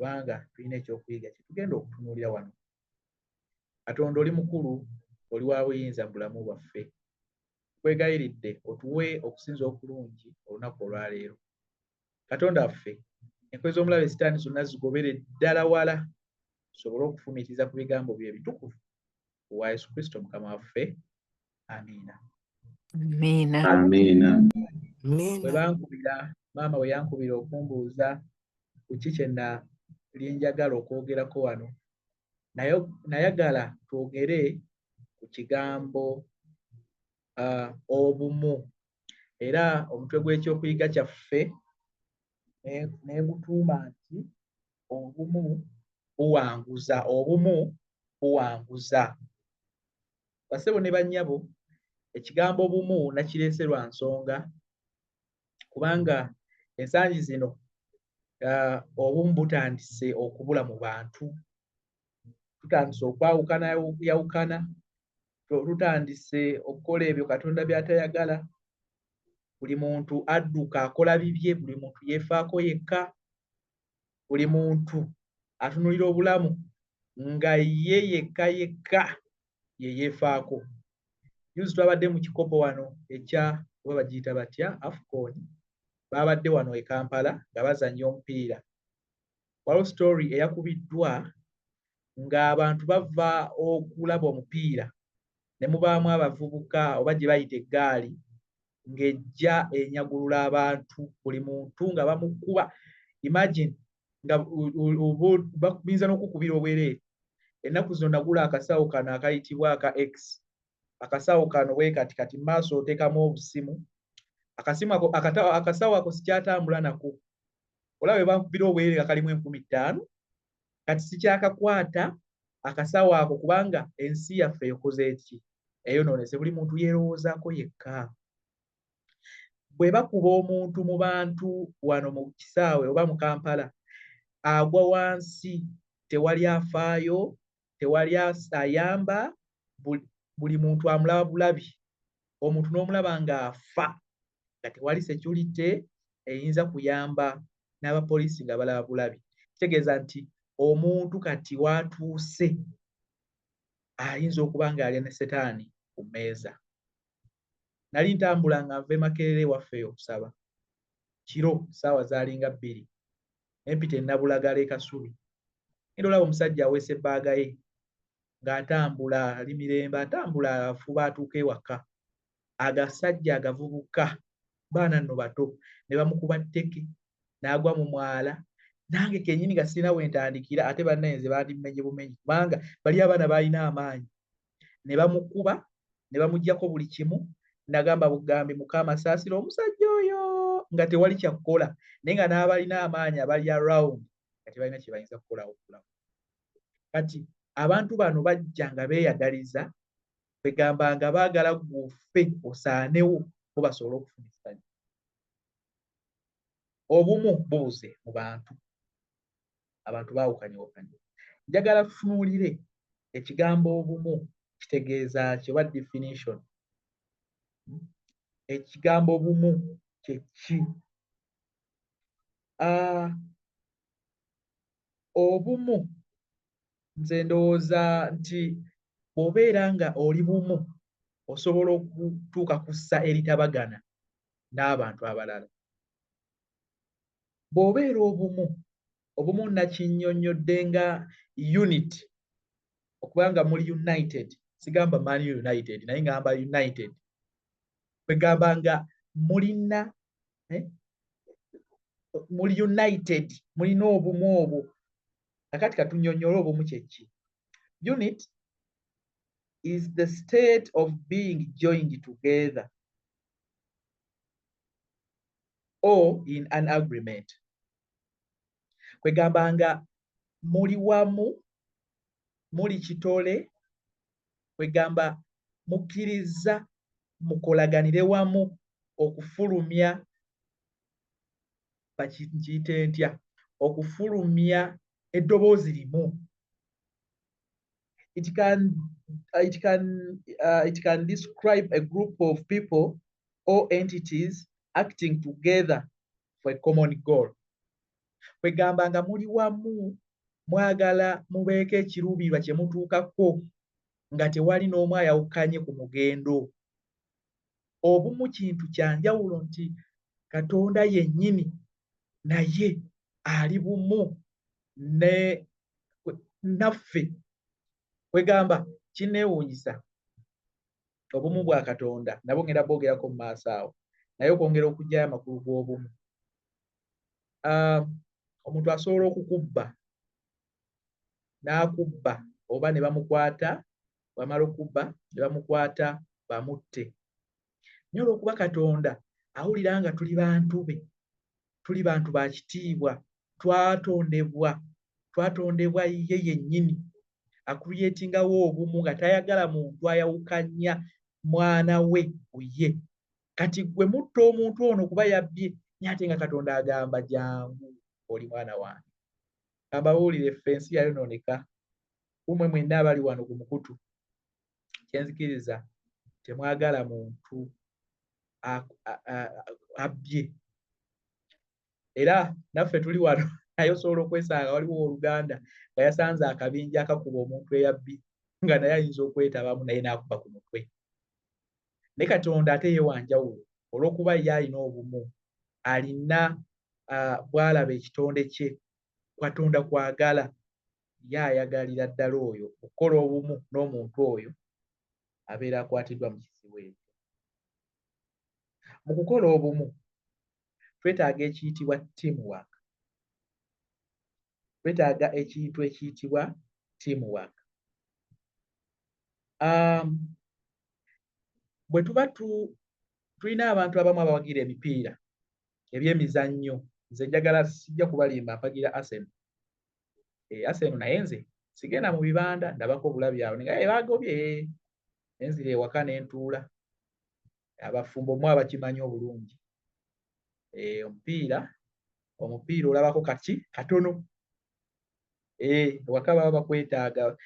kubanga tulina ekyokuyiga kyetugenda okutunuulira wano. Katonda oli mukulu, oli wa buyinza mu bulamu bwaffe. Tukwegayiridde otuwe okusinza okulungi olunaku olwaleero. Katonda waffe, enkwe z'omulabe Sitaani zonna zigobere ddala wala, tusobole okufumiitiriza ku bigambo bye ebitukuvu wa Yesu Kristo Mukama waffe. Amiina. Amiina. Amiina. Bwe bankubira, maama bwe yankubira okumbuuza ku ki kye linjagala okwogerako wano, nayagala twogere ku kigambo obumu, era omutwe gw'ekyokuyiga kyaffe neegutuuma nti obumu buwanguza. Obumu buwanguza. Bassebo ne bannyabo, ekigambo obumu nakireese lwa nsonga, kubanga ensangi zino obumu butandise okubula mu bantu. Tutandise okwawukana, tutandise okukola ebyo Katonda by'atayagala. Buli muntu adduka akola bibye, buli muntu yeefaako yekka, buli muntu atunulira obulamu nga ye yekka ye yeefaako. Juzi twabadde mu kikopo wano ekya oba bagiyita batya, AFCON, baabadde wano e Kampala nga bazannya omupiira. Waliwo story eyakubiddwa ng'abantu bava okulaba omupiira ne mubaamu abavubuka oba gye bayita eggaali ng'ejja enyagulula abantu, buli muntu nga bamukuba. Imagine nga bayinza n'okukubira obwereere. Ennaku zino nagula akasawo kano akayitibwa aka X. Akasawo kano bwe kati mu maaso oteekamu obusimu. Akasawo ako sikyatambula nako. Olaba bwe bankubira obwereere nga kalimu 50,000, kati sikyakakwata akasawo ako kubanga ensi yaffe ekoze eki? Eyonoonese, buli muntu yeerowoozaako yekka. Bwe bakuba omuntu mu bantu wano mu kisaawe oba mu Kampala, agwa wansi, tewali afaayo, tewali ayamba, buli muntu amulaba bulabi. Omuntu n'omulaba ng'afa nga tewali security eyinza kuyamba, n'abapoliisi nga balaba bulabi. Kitegeeza nti omuntu kati w'atuuse ayinza okuba ng'alya ne Setaani ku mmeeza. Nali ntambula nga nva e Makerere waffe okusaba. Kiro ssaawa zaalinga 2. Empita e Nabulagala e Kasubi. Ngenda olaba omusajja aweese ebbaaga ye ng'atambula, ali mirembe, atambula afuba atuuka ewaka. Agasajja agavubuka, baana nno bato, ne bamukuba tteke n'agwa mu mwala. Nange kennyini nga sirina we ntandikira, ate bannaye nze bandimenye bumenyi kubanga bali abaana baalina amaanyi. Ne bamukuba, ne bamuggyako buli kimu. Nagamba bugambi Mukama saasira omusajja oyo nga tewali kyakukola, naye nga n'abalina amaanyi abali around nga tebalina kye bayinza kukolawo. Kati abantu bano bajja nga beeyagaliza, begamba nga baagala guffe osaanewo, bo basobole okufunisanya. Obumu bubuze mu bantu. Abantu baawukanyewukanye. Njagala tutunuulire ekigambo obumu kitegeeza ki oba definition. Ekigambo obumu kye ki? Obumu nze ndowooza nti bw'obeera nga oli bumu osobola okutuuka ku ssa eritabagana n'abantu abalala. Bw'obeera obumu nakinnyonnyodde nga unit, okuba nga muli united. Sigamba Man United naye ngamba united. Kwegamba nga muli united, mulina obumu obwo. Kakati katunnyonnyole obumu kye ki? Unit is the state of being joined together or in an agreement. Kwegamba nga muli wamu, muli kitole, kwegamba mukkiriza mukolaganire wamu okufulumya bakiyite ntya, okufulumya eddoboozi limu. It can describe a group of people or entities acting together for a common goal. kwegamba nga muli wamu mwagala mubeeko ekiruubirirwa kye mutuukako nga tewali n'omu ayawukanye ku mugendo. Obumu kintu kya njawulo nti Katonda yennyini naye ali bumu naffe. Kwegamba kinneewuunyisa obumu bwa Katonda nabwo ngenda bwogerako mu maaso awo, naye okwongera okuggyayo amakulu g'obumu. Omuntu asobola okukubba n'akubba oba ne bamukwata, bamala okubba ne bamukwata bamutte. Naye olw'okuba Katonda awulira nga tuli bantu be, tuli bantu ba kitiibwa, twatondebwa ye yennyini, akulyetingawo obumu nga tayagala muntu ayawukanya mwana we ku ye. Kati gwe mutta omuntu ono kuba yabbye, naye ate nga Katonda agamba jangu oli mwana wange. Ambabuulire ffe ensi yayonooneka. Kumwe mwenna abali wano ku mukutu, kyenzikiriza temwagala muntu abbye. Era naffe tuli wano naye osobola okwesanga waliwo oluganda nga yasanze akabinja akakuba omuntu eyabbye nga naye ayinza okwetabamu naye n'akuba ku mutwe. Ne Katonda ate ye wanjawulo olw'okuba ye alina obumu, alina bw'alaba ekitonde kye. Katonda kwagala, ye ayagalira ddala oyo okukola obumu n'omuntu oyo abeera akwatiddwa mu kizibu ekyo. Mu kukola obumu twetaaga ekiyitibwa teamwork. Twetaaga ekintu ekiyitibwa teamwork. Bwe tuba tulina abantu abamu abawagira emipiira ebyemizannyo, nze njagala sijja kubalimba mpagira Arsenal. Arsenal naye nze sigenda mu bibanda ndabako obulabi awo nga bagobye, nenzira ewaka n'entuula. Abafumbo mu abakimanyi obulungi. Omupiira olabako kati katono. Ewaka baba bakwetaaga.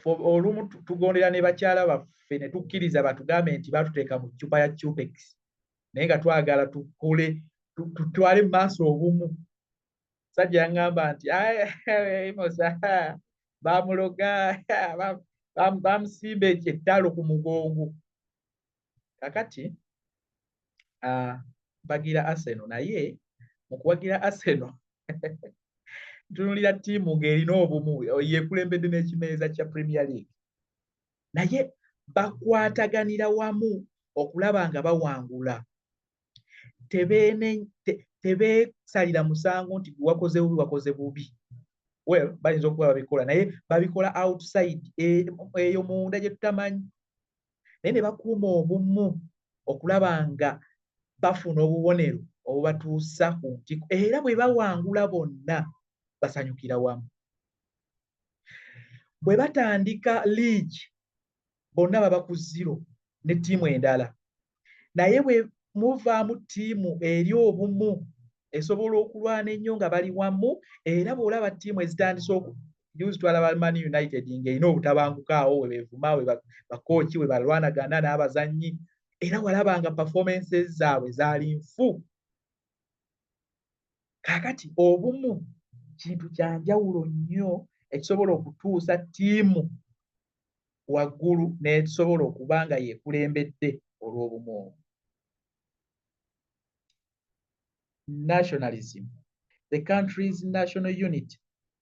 Olumu tugondera ne bakyala baffe ne tukkiriza batugambe nti batuteeka mu ccupa ya Chupex, naye nga twagala tukole tutwale mu maaso obumu. Sajja yaŋŋamba nti Musa bamuloga, bamusimba ettalo ku mugongo. Kakati bagira Arsenal, naye mu kuwagira Arsenal ntunulira ttiimu ng'erina obumu, yeekulembedde n'ekimeeza kya Premier League, naye bakwataganira wamu okulaba nga bawangula. Tebeesalira musango nti wakoze bubi wakoze bubi. Well, bayinza okuba babikola naye babikola outside, eyo munda gye tutamanyi, naye ne bakuuma obumu okulaba nga bafuna obubonero obubatuusa ku ntiko, era bwe bawangula bonna basanyukira wamu. Bwe batandika liigi bonna baba ku 0 ne ttiimu endala, naye bwe muvaamu ttiimu eri obumu esobola okulwana ennyo nga bali wamu. Era bw'olaba ttiimu ezitandise juzi twalaba Man United ng'erina obutabanguko awo, we beevuma, we bakooki we balwanagana n'abazannyi, era walaba nga performances zaabwe zaali nfu. Kaakati obumu kintu kya njawulo nnyo ekisobola okutuusa ttiimu waggulu n'ekisobola okuba nga yeekulembedde olw'obumu obwo. Nationalism. The country's national unity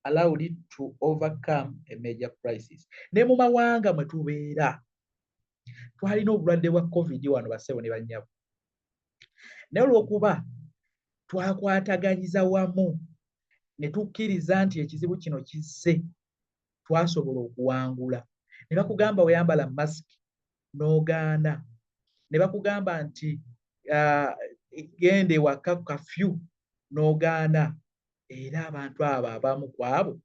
allowed it to overcome a major crisis. Ne mu mawanga mwe tubeera twalina obulwadde bwa COVID wano bassebo ne bannyabo, naye olw'okuba twakwataganyiza wamu ne tukkiriza nti ekizibu kino kizze, twasobola okuwangula. Ne bakugamba weyambala masiki n'ogaana, ne bakugamba nti genda ewaka kafyu n'ogaana, era abantu abo abamu ku abo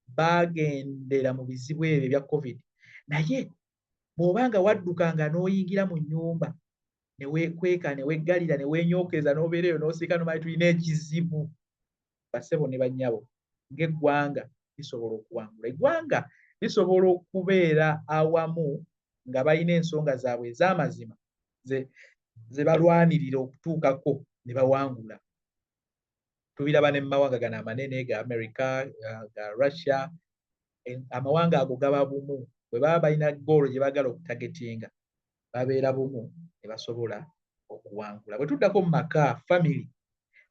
bagendera mu bizibu ebyo ebya COVID. Naye bw'obanga waddukanga n'oyingira mu nnyumba ne weekweka ne weggalira ne weenyookeza n'obeera eyo n'osika n'omanyi tulina ekizibu, bassebo ne bannyabo, ng'eggwanga lisobola okuwangula. Eggwanga lisobola okubeera awamu nga balina ensonga zaabwe ez'amazima ze balwanirira okutuukako ne bawangula. tubiraba ne mu mawanga gano amanene ga America, ga Russia, amawanga ago gaba bumu bwe baba balina goolo gye baagala okutagetinga babeera bumu ne basobola okuwangula. Bwe tuddako mu maka, family,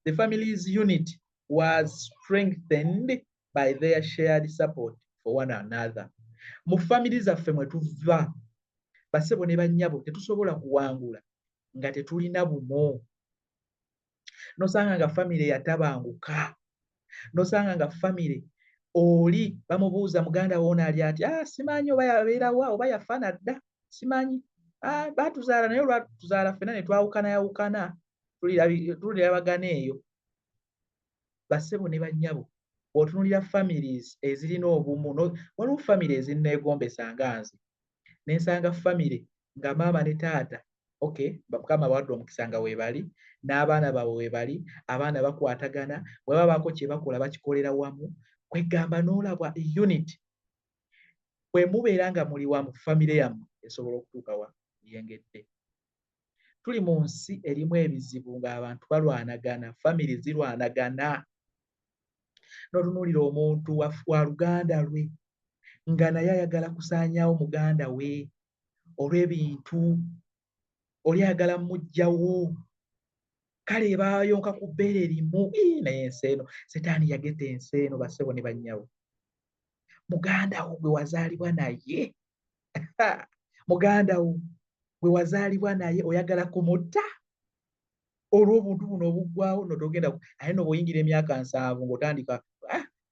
the family's unit was strengthened by their shared support for one another. Mu family zaffe mwe tuva, bassebo ne bannyabo tetusobola kuwangula nga tetulina bumu. Nosanga nga family yatabanguka, nosanga nga family oli bamubuuza muganda wona ali ati simanyi oba yabeerawa oba yafaana dda simanyi batuzaala naye olwatuzaala ffenna ne twawukana tulirabagana eyo. Bassebo ne bannyabo bw'otunuulira families ezirina obumu, waliwo family ezinneegombesa nga nze ne nsanga family nga maama ne taata Mukama bawadde omukisa nga weebali n'abaana baabwe weebali, abaana bakwatagana, bwe babaako kye bakola bakikolera wamu, kwegamba n'olabwa unit. Bwe mubeera nga muli wamu family yammwe esobola okutuuka wa yengedde. Tuli mu nsi erimu ebizibu ng'abantu balwanagana, family zirwanagana. N'otunuulira omuntu wa luganda lwe nga naye ayagala kusaanyaawo muganda we olw'ebintu, oli ayagala muggyawo, kale baayonka ku bbeere limu. Naye ensi eno setaani yagetta ensi eno, bassebo ne bannyabo. Muganda wo gwe wazaalibwa naye muganda wo gwe wazaalibwa naye oyagala kumutta olw'obuntu buno obuggwawo notogenda aye no bw'oyingira emyaka 7 ng'otandika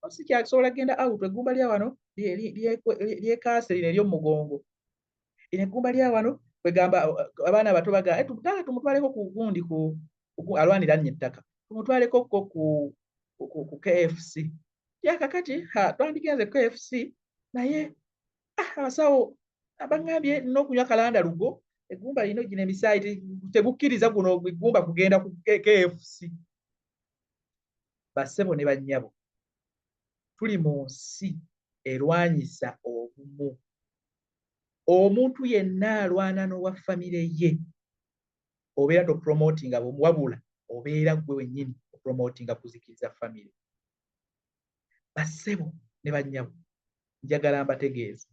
sikyasobola genda out eggumba lya wano lyekaase lino ery'omugongo eggumba lya wano kwegamba abaana abato baga tumutwaleko ku gundi alwanira nnyo ettaka, tumutwaleko ku KFC yakakati twandigenze KFC naye abasawo abangambye n'okunywa kalanda lugo eggumba lino gino emisaayi tegukkiriza guno eggumba kugenda ku KFC. Bassebo ne bannyabo, tuli mu nsi erwanyisa obumu. Omuntu yenna alwana n'owa famire ye obeera topromotinga bumu, wabula obeera gwe wennyini opromotinga kuzikiriza famire. Bassebo ne bannyabo, njagala mbategeeze,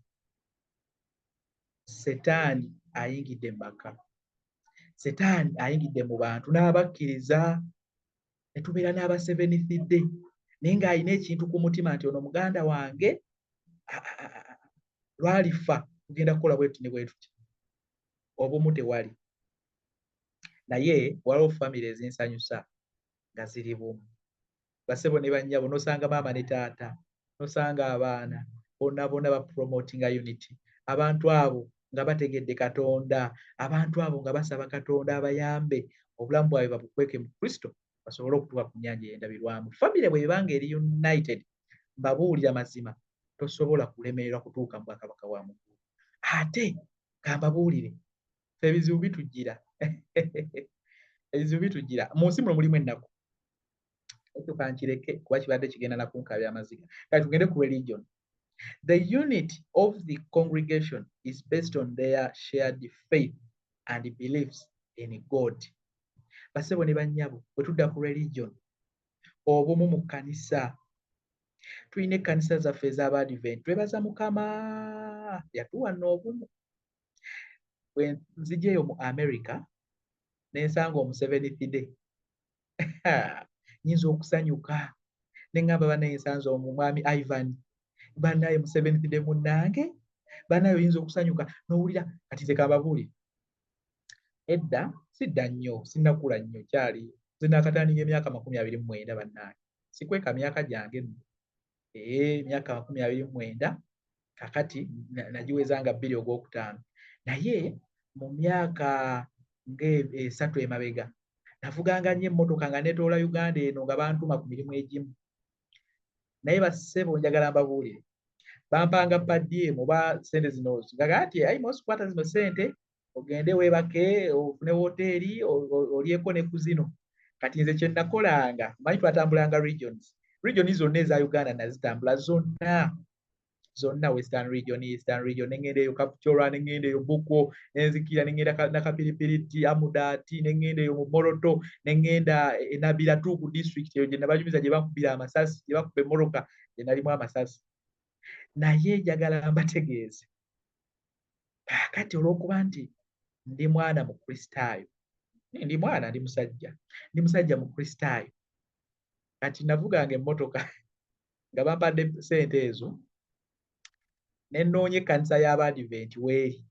setaani ayingidde mu maka, setaani ayingidde mu bantu n'abakkiriza, ne tubeera n'aba Seventh Day naye ng'alina ekintu ku mutima nti ono muganda wange lwalifa tugenda kukola bwe tuti ne bwe tuti. Obumu tewali, naye waliwo famire ezinsanyusa nga ziri bumu. Bassebo ne bannyabo, nosanga maama ne taata, nosanga abaana bonna bapromotinga unity. Abantu abo nga bategedde Katonda, abantu abo nga basaba Katonda abayambe obulamu bwabwe babukweke mu Kristo basobole okutuuka ku nnyanja ey'endabirwamu. Famire bwe banga eri united, mbabuulira mazima tosobola kulemererwa kutuuka mu bwakabaka bwa Mukulu. Ate kambabuulire, ffe ebizibu bitujjira ebizibu bitujjira mu nsi muno mulimu ennaku. Ekyo nkireke kuba kibadde kigenda na kunkabya amaziga. Kale tugende ku religion. The unity of the congregation is based on their shared faith and beliefs in God. Bassebo ne bannyabo, bwe tudda ku religion, obumu mu kkanisa, tulina ekkanisa zaffe ez'Abadvent, twebaza Mukama yatuwa n'obumu. Bwe nzijjaeyo mu America ne nsanga omu Seventh Day nyinza okusanyuka ne ngamba bannaye nsanze omwami Ivan bannaye mu Seventh Day munnange, bannaye oyinza okusanyuka n'owulira kati nze kambabuulire. Edda sidda nnyo, sinnakula nnyo, kyali nze nakatandika emyaka 29 bannange, sikweka myaka gyange nno. Myaka 29 kakati nagiweza nga 2 Ogwokutaano, naye mu myaka nga 3 emabega navuganga nnyo emmotoka nga netoola Uganda eno nga bantuma ku mirimu egimu. Naye bassebo njagala mbabuulire, bampanga paddiem oba sente zino ngaga ati mosikwata zino sente ogende weebake ofune woteeri olyeko ne ku zino. Kati nze kye nakolanga, manyi twatambulanga regions zonna eza Uganda nazitambula zonna. zonna Western Region, Eastern Region, nengenda eyo Kapchorwa, nengenda eyo Bukwo, nenzikira nengenda Nakapiripiriti, Amudati, nengenda eyo mu Moroto, nengenda Nabira ku district eyo gye nabanyumiza gye bakubira amasasi, gye bakuba emmoloka gye nalimu amasasi. Naye njagala mbategeeze kakati olw'okuba nti ndi mwana mu Kristaayo, ndi mwana, ndi musajja mu Kristaayo, kati navuganga emmotoka nga bampadde ssente ezo ne nnoonya ekkanisa y'Abadiventi weeri.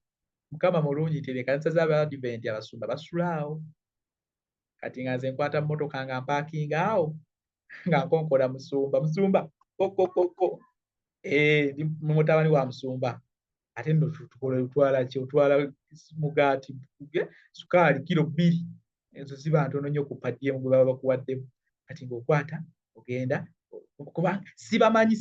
Mukama mulungi nti ekkanisa z'Abadiventi abasumba basulaawo. Kati nga nze nkwata mmotoka nga mpaakinga awo nga nkonkona musumba kokokoko. Ndi mutabani wa musumba. Ate nno tutwala ki? Otwala mugaati, sukaali kilo 2. Ezo ziba ntono nnyo ku paddyemu gwe baba bakuwaddemu. Kati ng'okwata ogenda kuba sibamanyi,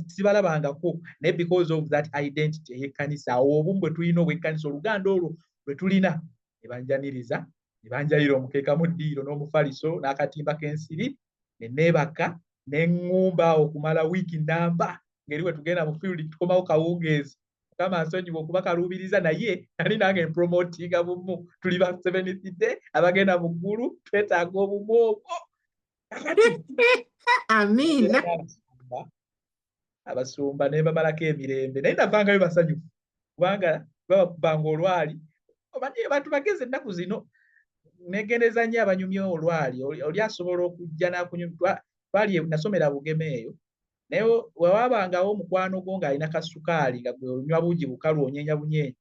sibalabangako, naye because of that identity ey'ekkanisa, obumu bwe tulina obw'ekkanisa, oluganda olwo lwe tulina, ne banjaniriza, ne banjayira omukeeka mu ddiiro n'omufaliso n'akatimba k'ensiri, ne neebaka ne ŋŋumba okumala wiiki nnamba, ngeri bwe tugenda mu field tukomawo kawungeezi. Mukama nsonyiwa okuba kaluubiriza, naye nali nange mpromotinga bumu. Tuli ba Seventh Day abagenda mu ggulu, twetaaga obumu obwo. Amina. Abasumba ne bamalako emirembe, naye navangayo basanyufu kubanga babakubanga olwali. Omanyi abantu bagezi ennaku zino, negendereza nnyo abanyumya olwali. Oli asobola okujja n'akunyumya. Nasomera Bugeme eyo, naye wewabangawo omukwano gwo ng'alina kasukaali nga gwe onywa buugi bukalu onyeenya bunyeenya,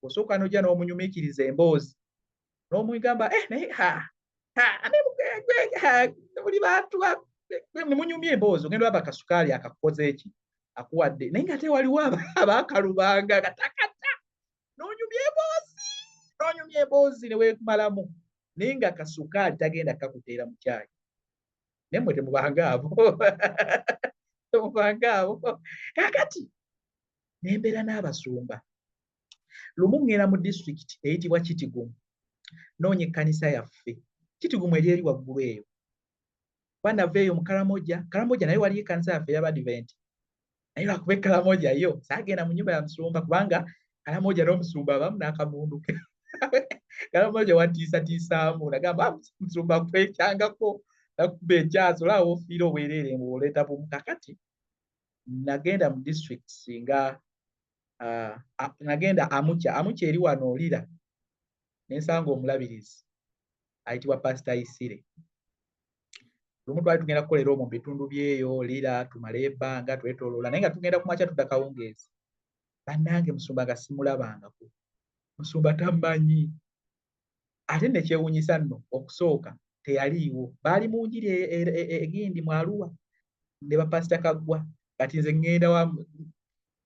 osooka n'ojja n'omunyumikiriza emboozi n'omugamba naye buli bantu munyumya emboozi, ogenda olaba kasukaali akakoze eki akuwadde, naye nga tewaliwo abaakalubanga katakata, n'onyumya emboozi ne weekumalamu, naye nga kasukaali tagenda kakuteera mu caayi. Naye mmwe temubanga abo. Kakati nembeera n'abasumba. Lumu ŋŋenda mu district eyitibwa Kitigumu, noonya ekkanisa yaffe. Kitigumu eri waggulu eyo. Kuba nava eyo mu Karamoja naye waliyo ekkanisa yaffe ey'Abadiventi. Naye lwakuba Karamoja yo saagenda mu nnyumba ya musumba kubanga Karamoja n'omusumba abamu n'akamundu ke. Karamoja wantiisatiisaamu, nagamba musumba kwekyangako, nakuba ekyaso olaba ofiira obwereere ng'oleeta bumu. Kakati nagenda mu districts nga nagenda Amucha eri wano Lira, n'ensanga omulabirizi ayitibwa Pastor Isire. Lumu twali tugenda kukolera omwo mu bitundu byeyo Lira, tumale ebbanga twetooloola, naye nga tugenda ku makya tudda kawungeezi. Bannange musumba nga simulabangako, musumba tammanyi. Ate ne kyewuunyisa nno okusooka teyaliiwo, baali mu njiri egindi mu Arua ne bapasita Kaggwa. Kati nze ŋŋenda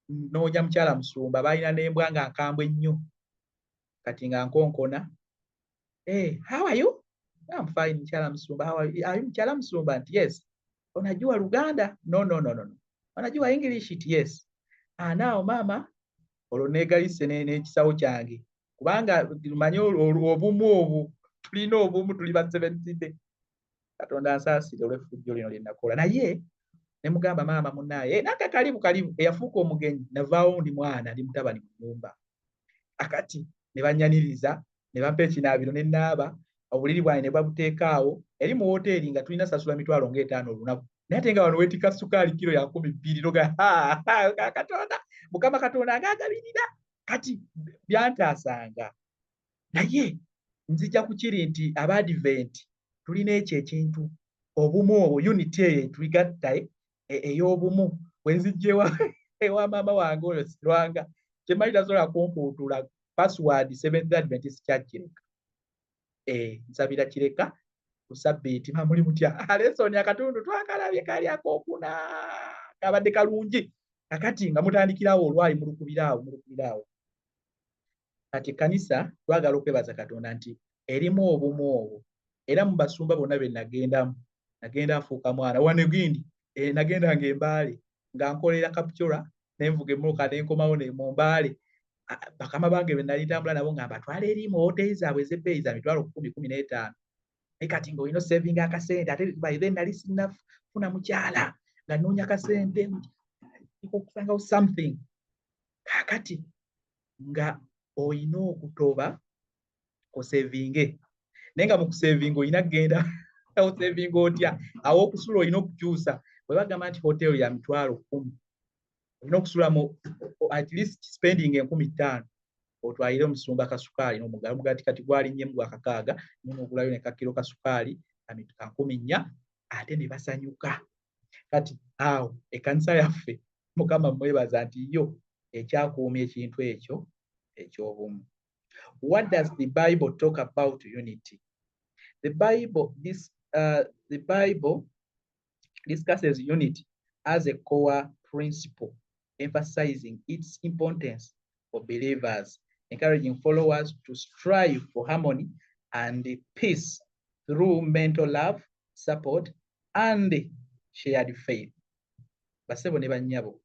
noonya mukyala musumba, baalina n'embwa nga nkambwe nnyo. Kati nga nkonkona, how are you? I'm fine, mukyala musumba. How are you mukyala musumba? Nti yes. Unajua Luganda? No. Unajua English? Yes. Now mama, olwo neegayise n'ekisawo kyange kubanga manyi obumu obwo tulina obumu, tuli ba Seventh Day. Katonda ansaasire olw'effujjo lino lye nakola. Naye ne mugamba maama munnaye nange kalibu eyafuuka omugenyi, navaawo ndi mwana, ndi mutabani mu nnyumba. Akati ne bannyaniriza, ne bampa ekinaabiro ne nnaaba, obuliri bwange ne babuteekaawo. Eri mu woteeri nga tulina sasula mitwalo nga 5 olunaku, naye ate nga wano weetika sukaali kilo ya 12 noga Katonda, Mukama Katonda ng'agabirira. Kati byantaasanga, naye nzija ku kiri nti Abadiventi tulina ekyo ekintu, obumu obwo, unity eyo tuligatta ey'obumu. Bwe nzijja ewa maama wange oyo Sirwanga, kyemmanyi tasobola kumpuutula password Seventh Adventist Church Kireka. Nsabira Kireka ku Ssabbiiti, muli mutya? Lesoni akatundu twakalabye kali akookuna kabadde kalungi. Kakati nga mutandikirawo olwali mulukubiraawo. Kati ekkanisa twagala okwebaza Katonda nti erimu obumu obwo, era mu basumba bonna be nagendamu, nagenda nfuuka mwana wano gindi. Nagendanga Embaale nga nkolera Kapchorwa, ne nvuga emmoloka ne nkomawo mu Mbaale. Bakama bange be nali ntambula nabo nga mbatwala eri mu hoteri zaabwe ez'ebbeeyi za mitwalo 10-15. Naye kati ng'olina osevinga akasente, ate by then nali sinnafuna mukyala nga nnoonya kasente. okusangawo something kakati nga oyina okutoba kusevinge naye nga mu kusevinga oyina kugenda osevinga otya awo okusula olina okukyusa bwe bagamba nti hoteli ya 10,000 olina okusula mu at least spending 5,000 otwalire omusumba kasukaali n'omugala omugati kati gwalinnye mu gwakakaaga n'ogulayo ne kakiro kasukaali ka 4,000 ate ne basanyuka kati awo ekkanisa yaffe mukama mwebaza nti yo ekyakuumya ekintu ekyo eky'obumu. What does the Bible talk about unity? The Bible discusses unity as a core principle, emphasizing its importance for believers, encouraging followers to strive for harmony and peace through mental love, support, and shared faith. Basebo ne bannyabo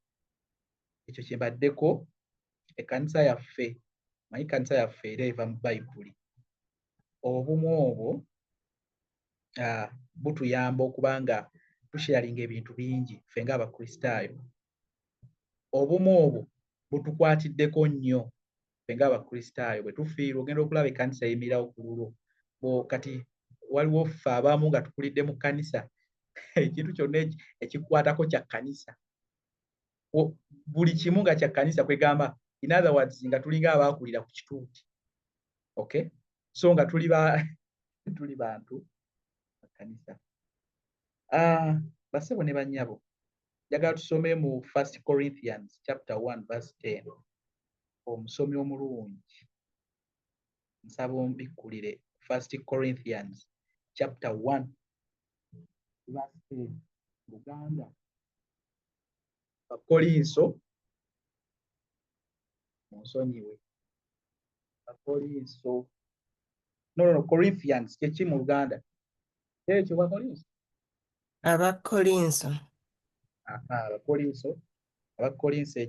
ekyo kye mbaddeko ekkanisa yaffe manyi kanisa yaffe era eva mu Bayibuli. Obumu obwo butuyamba okuba nga tusharinga ebintu bingi ffe ng'Abakristaayo. Obumu obwo butukwatiddeko nnyo ffe ng'Abakristaayo bwe tufiirwa ogenda okulaba ekkanisa eyimirirawo ku lulwo kati waliwo ffe abamu nga tukulidde mu kkanisa ekintu kyonna ekikwatako kya kkanisa buli kimu nga kya kkanisa kwegamba in other words nga tulinga abaakulira ku kituuti. Okay, so nga tuli bantu bakkanisa. Basebo ne bannyabo njagala tusome mu 1 Corinthians chapter 1 verse 10. Omusomi omulungi nsaba ombikkulire 1 Corinthians chapter 1 verse 10 Luganda Bakolinso Monsonyiwe Bakolinso no Corinthians kyeki mu Luganda ekyo Bakolinso Abakolinso Abakolinso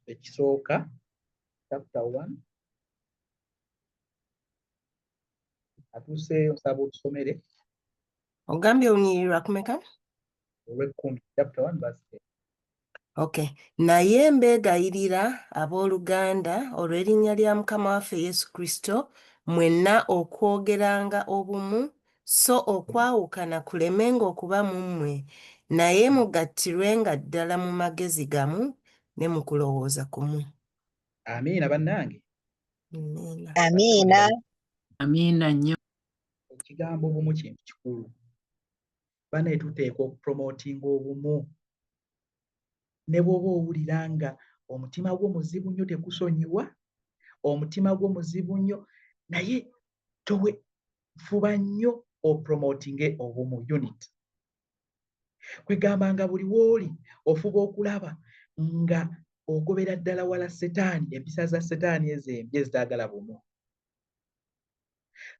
ekisooka chapter 1 atuse nsaba otusomere ogambye olunyiriri kumeka olw'ekkumi chapter 1 verse 10. Okay. Naye mbegayirira abooluganda olw'erinnya lya Mukama waffe Yesu Kristo mwenna okwogeranga obumu so okwawukana kulemenga okuba mu mmwe naye mugattirwenga ddala mu magezi gamu ne mu kulowooza kumu. Amiina bannange. Amiina. Amiina nnyo. Ekigambo obumu kintu kikulu. Bane tuteekwa okupromootinga obumu. Ne bw'oba owulira nga omutima gwo muzibu nnyo tekusonyiwa, omutima gwo muzibu nnyo naye fuba nnyo opromootinge obumu unit. Kwegamba nga buli w'oli ofuba okulaba nga ogobera ddala wala Setaani, empisa za Setaani ezembi ezitaagala bumu.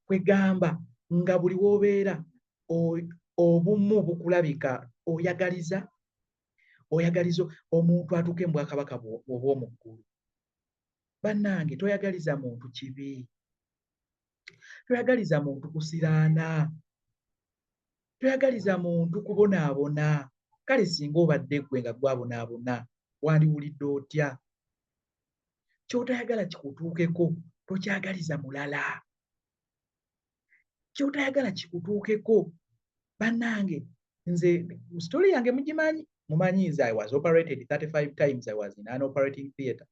Kwegamba nga buli w'obeera obumu bukulabika oyagaliza omuntu atuuke mu bwakabaka obw'omu ggulu. Bannange toyagaliza muntu kibi, toyagaliza muntu kusiraana, toyagaliza muntu kubonaabona. Kale singa obadde ggwe nga gwabonaabona wandiwulidde otya? Ky'otayagala kikutuukeko tokyagaliza mulala. Ky'otayagala kikutuukeko. Bannange nze story yange mugimanyi. Mumanyi nze I was operated 35 times. I was in an operating theatre.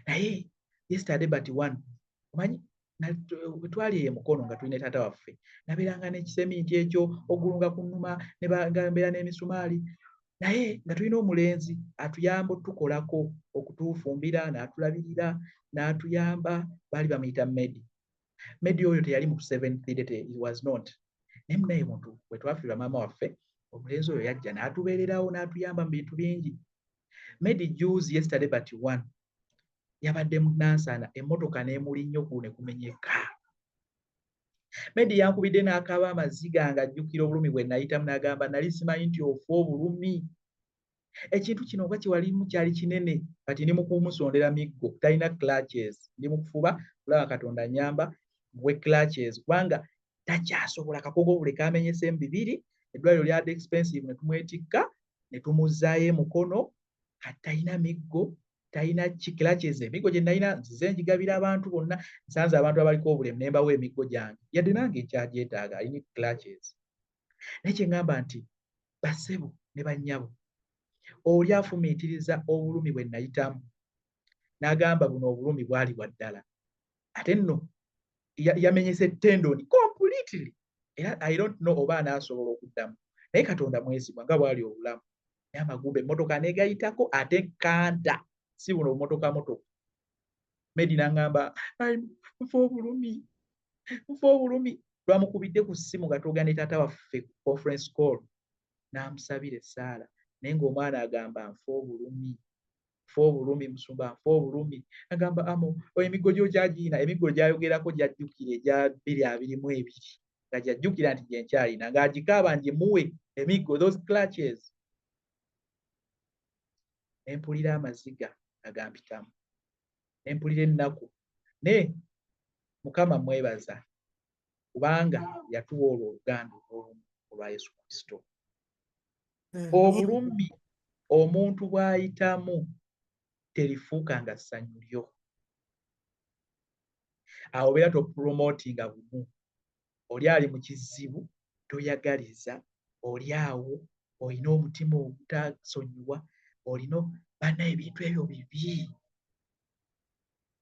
Naye yesterday but one. Mumanyi twali e Mukono nga tulina taata waffe. Nabeeranga n'ekiseminti ekyo ogulunga ku nnuma ne bagambera n'emisumaali. Naye nga tulina omulenzi atuyamba otukolako okutufumbira n'atulabirira n'atuyamba baali bamuyita Medi. Medi oyo teyali mu 7th date, he was not. Naye muntu bwe twafiirwa maama waffe omulenzi oyo yajja n'atubeererawo n'atuyamba mu bintu bingi. Medi juice yesterday but one yabadde mu Nansana emmotoka n'emuli nnyo ku ne kumenyeka. Medi yankubidde n'akaaba amazzi gange ajjukira obulumi bwe nayitamu n'agamba nali simanyi nti ofa obulumi. Ekintu kino oba kiwalimu kyali kinene kati ndi mu kumusondera miggo talina clutches. Ndi mu kufuba kulaba Katonda nyamba bwe clutches kubanga takyasobola kakogo bule kamenyesemu 2. Eddwaliro lyadde expensive ne tumwetikka ne tumuzzaayo Mukono kati talina miggo, talina clutches. Emiggo gye nalina nzize njigabira abantu bonna, nsanze abantu abaliko obulemu ne mbawa emiggo gyange, yadde nange nkyagyetaaga, I need clutches. Naye kye ŋŋamba nti bassebo ne bannyabo, oli afumiitiriza obulumi bwe nayitamu n'agamba buno obulumi bwali bwa ddala, ate nno yamenyese tendoni completely, era I don't know oba anaasobola okuddamu, naye Katonda mwesigwa nga bwali obulamu. Naye amagumba emmotoka negayitako ate kanta, si buno motoka moto. Medi n'aŋŋamba nfa obulumi, lwamukubidde ku ssimu nga twoga ne taata waffe ku conference call, n'amusabira essaala, naye ng'omwana agamba nfa obulumi musumba, nfa obulumi. Agamba emiggo gyo gyagiyina, emiggo gyayogerako gyajjukira egya 2022 nga gyajjukira nti gyenkyalina, ng'agikaaba ngimuwe emiggo, those clutches. Empulira amaziga agampitamu, empulira ennaku, ne Mukama mwebaza kubanga yatuwa olwo oluganda olwa Yesu Kristo. Obulumi omuntu bw'ayitamu terifuuka nga ssanyu lyo. Awo beera topromotinga bumu. Oli ali mu kizibu, toyagaliza, oli awo, olina omutima ogutasonyiwa, olina banna ebintu ebyo bibi.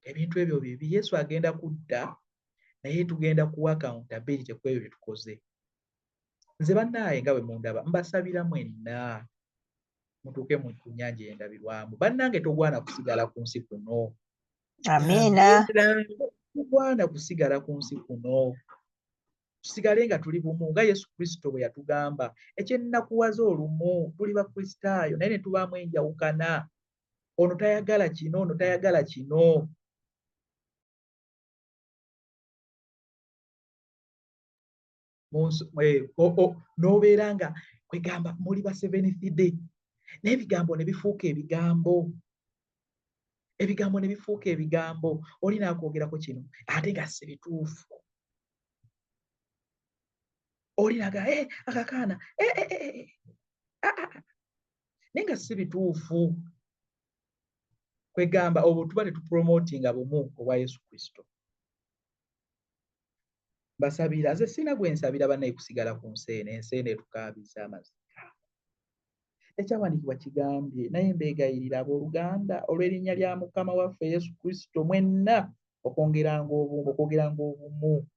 Ebintu ebyo bibi. Yesu agenda kudda, naye tugenda kuwa accountability ku ebyo bye tukoze. Nze bannaaye nga bwe mundaba, mbasabira mwenna mutuuke mu nnyanja ey'endabirwamu. Bannange togwana kusigala ku nsi kuno. Amiina. Togwana kusigala ku nsi kuno. Tusigale nga tuli bumu nga Yesu Kristo bwe yatugamba. Ekyennakuwaza olumu tuli Bakristaayo naye ne tubaamu enjawukana. Ono tayagala kino, ono tayagala kino. N'obeera nga kwegamba muli ba Seventh Day, n'ebigambo ne bifuuka ebigambo. Ebigambo ne bifuuka ebigambo. Oli naakwogerako kino ate nga si bituufu. Oli naga akakaana naye nga si bituufu. Kwegamba obwo tuba tetupromotinga bumu obwa Yesu Kristo. Basabira, nze sina gwe nsabira bannaye kusigala ku nsi eno, ensi eno etukaabiza amaziga. Ekyawandiikibwa kigambye, naye mbeegayirira abooluganda olw'erinnya lya Mukama waffe Yesu Kristo mwenna okwogeranga obumu.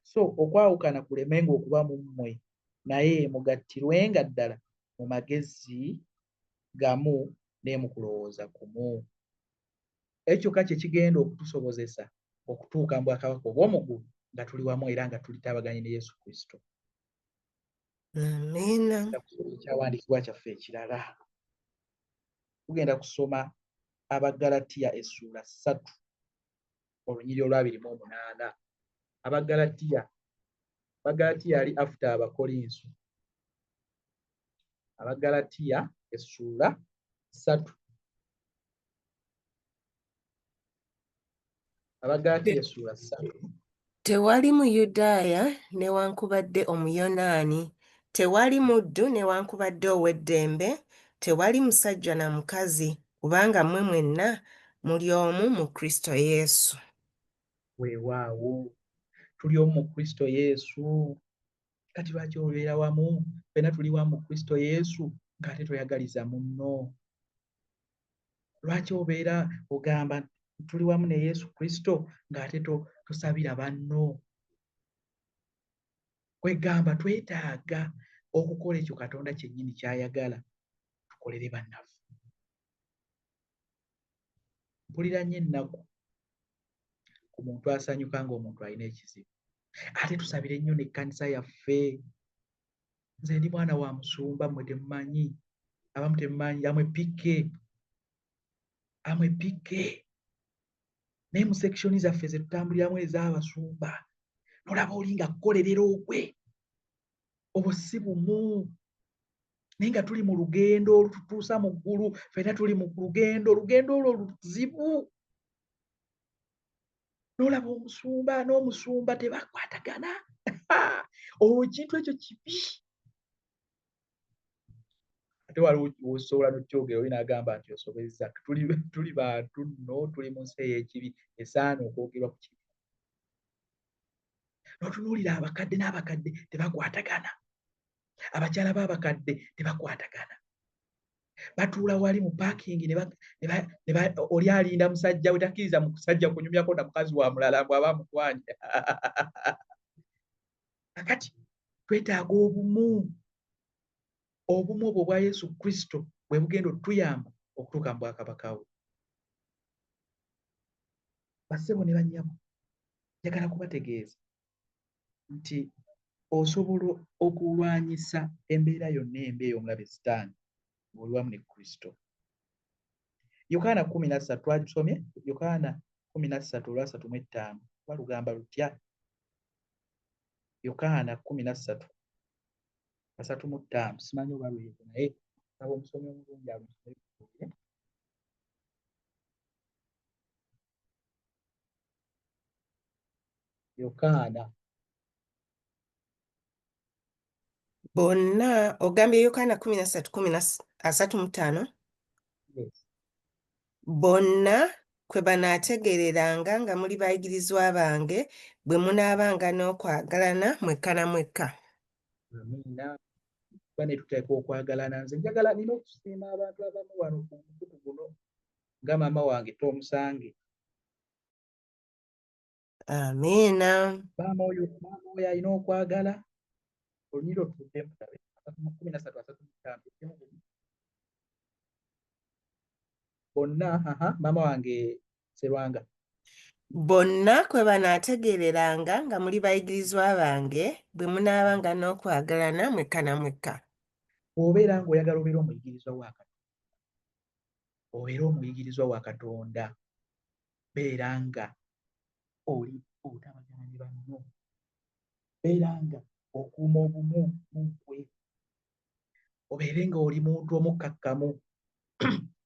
So okwawukana kulemenga okuba mu mmwe, naye mugattirwenga ddala mu magezi gamu ne mu kulowooza kumu. Ekyo ka kye kigenda okutusobozesa okutuuka mu bwakabaka obw'omu ggulu nga tuli wamu era nga tulitabaganye ne Yesu Kristo. Amiina. Ekyawandiikibwa kyaffe ekirala tugenda kusoma Abagalatiya essuula 3 olunyiri olwa 28. Abagalatiya ali after Abakolinso. Abagalatiya essuula 3. Abagalatiya essuula 3. Tewali Muyudaaya newankubadde Omuyonaani, tewali muddu newankubadde ow'eddembe, tewali musajja na mukazi, kubanga mmwe mwenna muli omu mu Kristo Yesu. Weewaawo tuli omu mu Kristo Yesu. Kati lwaki obeera wamu? Ffenna tuli wamu mu Kristo Yesu ng'ate toyagaliza munno. Lwaki obeera ogamba tuli wamu ne Yesu Kristo ng'ate tosabira banno? Kwegamba twetaaga okukola ekyo Katonda kyennyini ky'ayagala tukolere bannaffe. Mpulira nnyo ennaku ku muntu asanyuka ng'omuntu alina ekizibu. Ate tusabire nnyo n'ekkanisa yaffe. Nze ndi mwana wa musumba, mmwe temumanyi, abamu temumanyi, amwe pike. Naye mu sekishoni zaffe ze tutambuliramu ez'abasumba nolaba oli nga kukolerera ogwe. Obwo si bumu. Naye nga tuli mu lugendo olututuusa mu ggulu, ffenna tuli mu lugendo olwo luzibu. N'olaba omusumba n'omusumba tebakwatagana. Ekintu ekyo kibi. ate waliwo osobola n'okyogera oli n'agamba nti osobezza. Tuli bantu nno, tuli mu nsi ey'ekibi, esaana okwogerwa ku kibi. N'otunuulira abakadde n'abakadde tebakwatagana, abakyala b'abakadde tebakwatagana, batuula wali mu paakingi oli alinda musajja we, takkiriza mu kusajja kunyumyako na mukazi wa mulala bw'aba amukwanya. Kakati twetaaga obumu obwo bwa Yesu Kristo bwe bugenda otuyamba okutuuka mu bwakabaka bwe. Bassebo ne bannyabo, njagala kubategeeza nti osobola okulwanyisa embeera yonna embi ey'omulabe Sitaani ng'oli wamu ne Kristo. Yokaana 13 twagisomye, Yokaana 13:35 balugamba lutya? Yokaana 13:35 simanyi oba lwego naye aba omusomi omulungi alusomye. Yokaana Bonna ogambye Yokaana 13:35. yes. Bonna kwe banaategeereranga nga muli bayigirizwa bange bwe munaabanga n'okwagalana mwekka na mwekka. Amiina. Bane tuteekwa okwagalana. Nze njagala nina okusiima abantu abamu wano ku mukutu guno nga maama wange Tomusange. Amiina. Maama oyo alina okwagala. Olunyiro tuddemu 13:35. Bonna maama wange Serwanga. Bonna kwe banaategeereranga nga muli bayigirizwa bange bwe munaabanga n'okwagalana mwekka na mwekka. Bw'obeera ng'oyagala obeera omuyigirizwa wa Katonda, obeera omuyigirizwa wa Katonda, beera nga oli otabagana ne banno, beera nga okuuma obumu mu ggwe, obeere nga oli muntu omukkakkamu,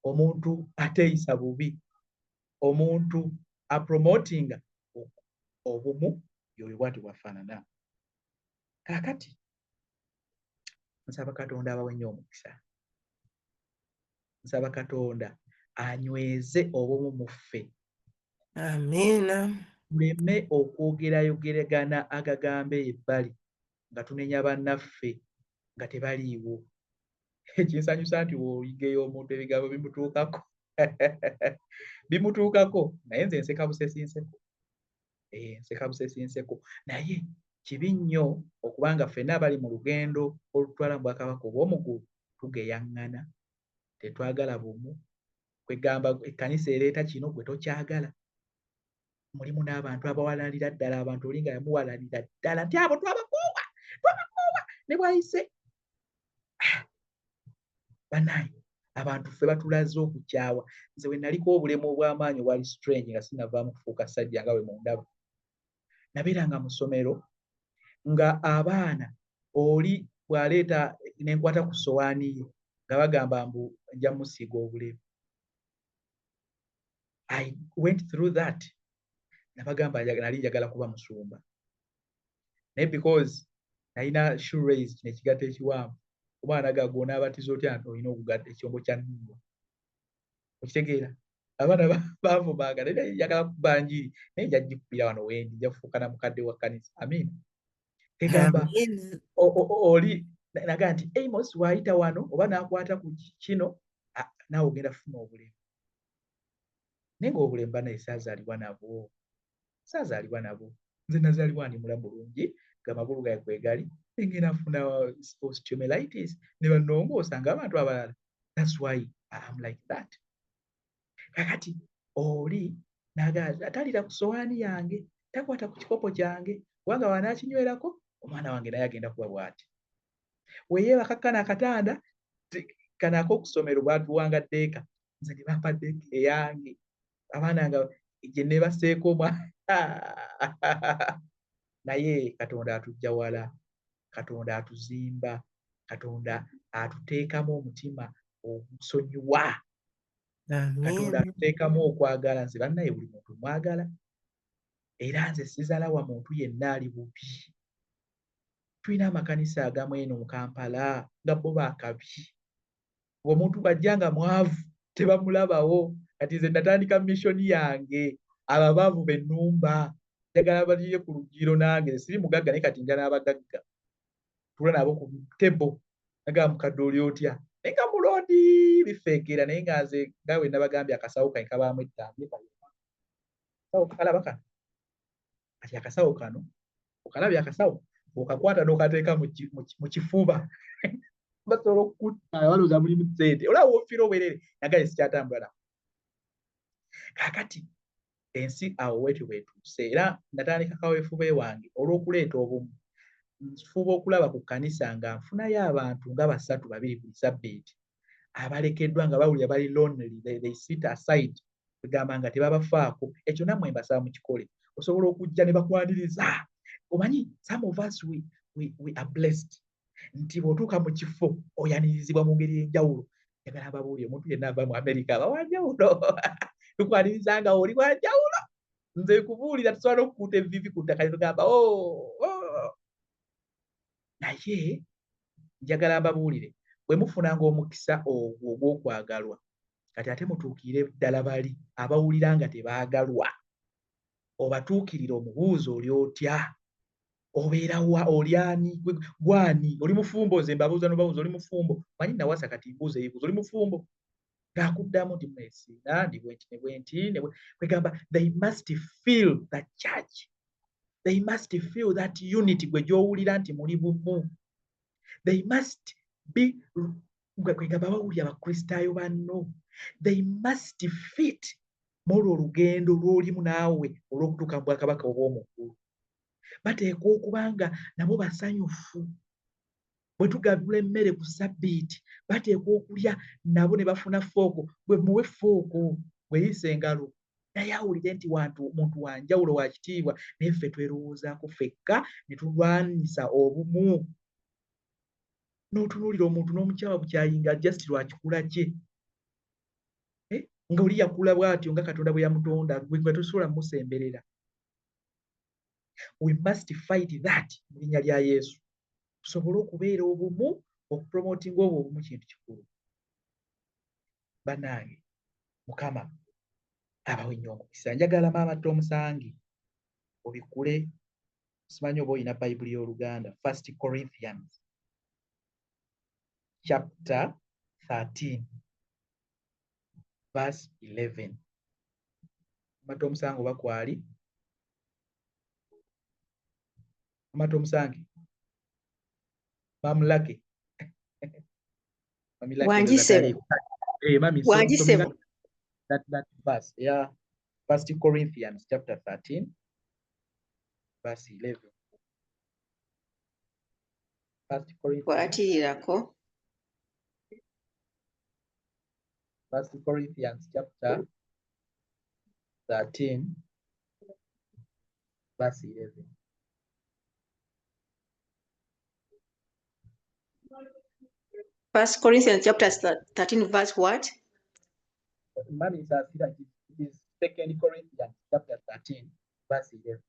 omuntu ateeyisa bubi, omuntu apromotinga obumu, y'oyo bw'ati bw'afaanana. Kaakati nsaba Katonda abawe nnyo omukisa. Nsaba Katonda anyweze obumu mu ffe. Amiina. Tuleme okwogerayogeragana agagambo ebbali nga tunenya bannaffe nga tebaliiwo. Ekinsanyusa nti w'oyigeyo omuntu ebigambo bimutuukako bimutuukako, naye nze nseka busesinseko. Nseka busesinseko, naye kibi nnyo okubanga ffenna abali mu lugendo olutwala mu bwakabaka obw'omuggulu tugeyaŋŋana, tetwagala bumu. Kwegamba ekkanisa ereeta kino gwe tokyagala. Mulimu n'abantu abawalalira ddala, abantu oli nga yamuwalalira ddala nti abo twabakoowa ne bwayise. Bannange, abantu ffe batulaze okukyawa. Nze we naliko obulemu obw'amaanyi obwali strange nga sinnavaamu kufuuka ssajja nga bwe mundaba. Nabeeranga mu ssomero nga abaana oli bw'aleeta ne nkwata ku ssowaani ye nga bagamba mbu nja musiiga obulemu. I went through that. Nabagamba nali njagala kuba musumba. Naye because nalina shoe raise kino ekigatto ekiwanvu, omwana gago n'abatiza otya nti olina okugatta ekyombo kya nnumba. Okitegeera? Abaana baavumanga naye njagala kuba njiri naye nja gikubira wano wendi, nja kufuuka na mukadde wa kkanisa. Amiina. Tegamba Amiina. oli nagaa nti Amos wayita wano oba n'akwata ku kino naawe ogenda kufuna obulemu. Naye ng'obulemu bana esaazaalibwa nabwo. Saazaalibwa nabo. Nze nazaalibwa ndi mulamu bulungi ng'amagulu gaye kwegali, ngenda nfuna osteomelitis ne bannongoosa ng'abantu abalala. That's why I'm like that. Kakati oli atalira ku ssowaani yange, takwata ku kikopo kyange, kubanga wanaakinywerako omwana wange naye agenda kuba bw'ati. Weeyeebaka kano akatanda kano ak'okusomero bwatuwanga ddeeka, nze ne bampa ddeeka eyange. Abaana nga gye neebaseeko naye Katonda atujja wala, Katonda atuzimba, Katonda atuteekamu omutima ogusonyiwa, Katonda atuteekamu okwagala. Nze bannaye buli muntu mwagala, era nze sizalawa muntu yenna ali bubi. Tulina amakanisa agamu eno mu Kampala nga bo baakabi. omuntu bajjanga mwavu tebamulabawo kati nze natandika missoni yange ababaavu bennumba njagala balire ku lugiro nange siri mugagga naye kati njala abagagga tula nabo ku tebo naga mukadde oli otya naye nga mulondi bifeekera naye nga nze nga bwe nabagambye akasawo kane kabaamu ettambi kasawo kalaba kano kati akasawo kano okalabye akasawo okakwata n'okateeka mu kifuba basobola okutta balooza mulimu ssente olaba wofiira obwerere nagaye sikyatambula nako kaakati ensi awo weetyo bwetuuse era natandika kaweefube wange olw'okuleeta obumu nfuba okulaba ku kkanisa nga nfunayo abantu nga 3-2 buli sabbiiti abalekeddwa nga bawulira bali lonely they sit aside kugamba nga tebabafaako ekyo nammwe mbasaba mukikole osobola okujja ne bakwaniriza omanyi some of us we are blessed nti bw'otuuka mu kifo oyanirizibwa mu ngeri y'enjawulo njagala ababuulire omuntu yenna ava mu Amerika aba wanjawulo tukwaniriza nga oli wanjawulo nze kubuulira tusobola okukuuta evivi ku ttaka ne tugamba naye njagala mbabuulire bwe mufunanga omukisa ogwo ogw'okwagalwa kati ate mutuukire ddala bali abawulira nga tebaagalwa obatuukirira omubuuzo oli otya obeera wa oli ani gwani oli mufumbo nze mbabuuza n'obabuuza oli mufumbo manyi nawasa kati mbuuza ebibuuzo oli mufumbo ng'akuddamu nti mwesiina ndi bwenti kwegamba they must feel the church they must feel that unity gwe gy'owulira nti muli bumu they must be kwegamba bawulira abakristaayo banno they must fit molwo olugendo lw'olimu naawe olw'okutuuka mu bwakabaka obw'omukulu bateekwa okubanga nabo basanyufu bwe tugabula emmere ku sabbiiti bateekwa okulya nabo ne bafuna fooko bwe muwe fooko bweyise engalo naye awulire nti muntu wanjawulo wa kitiibwa naye ffe twerowoozaako ffekka ne tulwanyisa obumu n'otunuulira omuntu n'omukyawa bukyayinga just lwakikula kye nga oli yakula bw'atyo nga Katonda bwe yamutonda gwe tosobola mmusemberera we must fight that mu linnya lya Yesu tusobole okubeera obumu okupromotinga obwo obumu kintu kikulu bannange Mukama abawe nnyo omukisa njagala maama Tomusangi obikule simanyi oba olina Bayibuli y'Oluganda 1 Corinthians chapter 13 verse 11 maama Tomusangi oba kwali maama Tomusangi Mamulake Wanjisebo. Wanjisebo. That verse, yeah. 1 Corinthians chapter 13, verse 11. 1 Corinthians. Kwatirirako. 1 Corinthians chapter 13, verse 11. First Corinthians chapter 13 verse what? Mommy says that it is 2 Corinthians chapter 13, verse 11.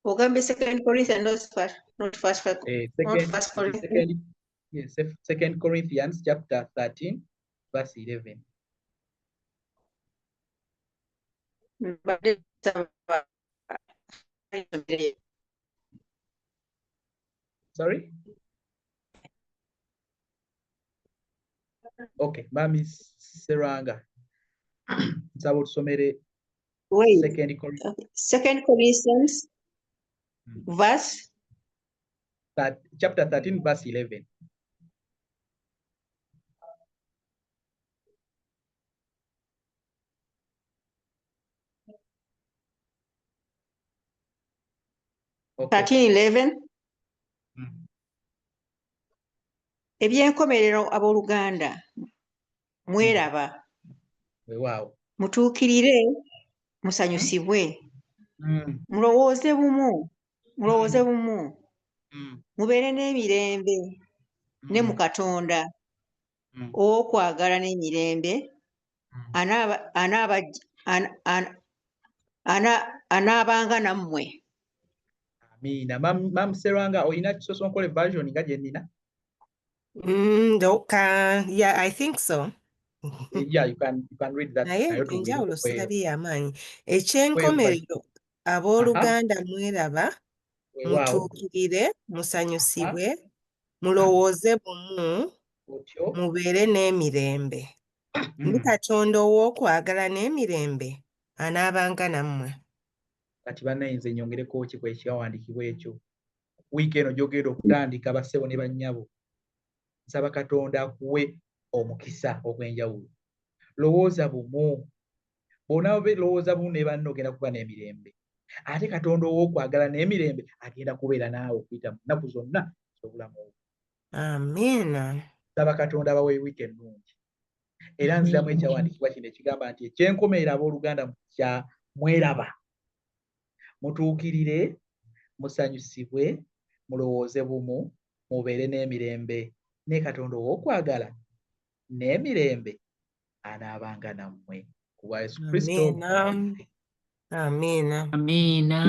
Ogambe 2 Corinthians, not first Corinthians. Yes, 2 Corinthians chapter 13, verse 11. Sorry? Okay, Mami Seranga. Nsaba otusomere Wait. 2 Corinthians. 2 Corinthians verse Chapter 13, verse 11. Okay. 13:11. Ebyenkomerero abooluganda mweraba Wow. mutuukirire musanyusibwe mulowooze bumu mubeere n'emirembe ne mu Katonda ow'okwagala n'emirembe anaabanga nammwe. Amina. Mam Seranga olina Kisosonkole version nga gye nnina? Yeah, I think so. Yeah, you can read that. Naye Nayo tubuulire enjawulo ku kweyo. sirabye y'amaanyi. Kweyo Ekyenkomerero abooluganda mweraba, weewaawo. mutuukirire, musanyusibwe, mulowooze bumu, Otyo. mubeere n'emirembe. Ndi Katonda ow'okwagala n'emirembe anaabanga nammwe. Kati bannayinza ennyongereko ki ku ekyawandiikibwa ekyo. Wiiki eno gy'ogenda okutandika bassebo ne bannyabo. Nsaba Katonda akuwe omukisa ogw'enjawulo. Lowooza bumu. Bw'onaaba lowooza bumu ne banno ogenda kuba n'emirembe. Ate Katonda ow'okwagala n'emirembe agenda kubeera naawe okuyita mu nnaku zonna ez'obulamu bwo. Amiina. Nsaba Katonda abawe wiiki ennungi. Era nziramu ekyawandiikibwa kino ekigamba nti ekyenkomerero abooluganda kya mweraba. Mutuukirire, musanyusibwe, mulowooze bumu, mubeere n'emirembe. Ne Katonda ow'okwagala n'emirembe anaabanga nammwe. Ku bwa Yesu Kristo. Amiina. Amiina. Amiina.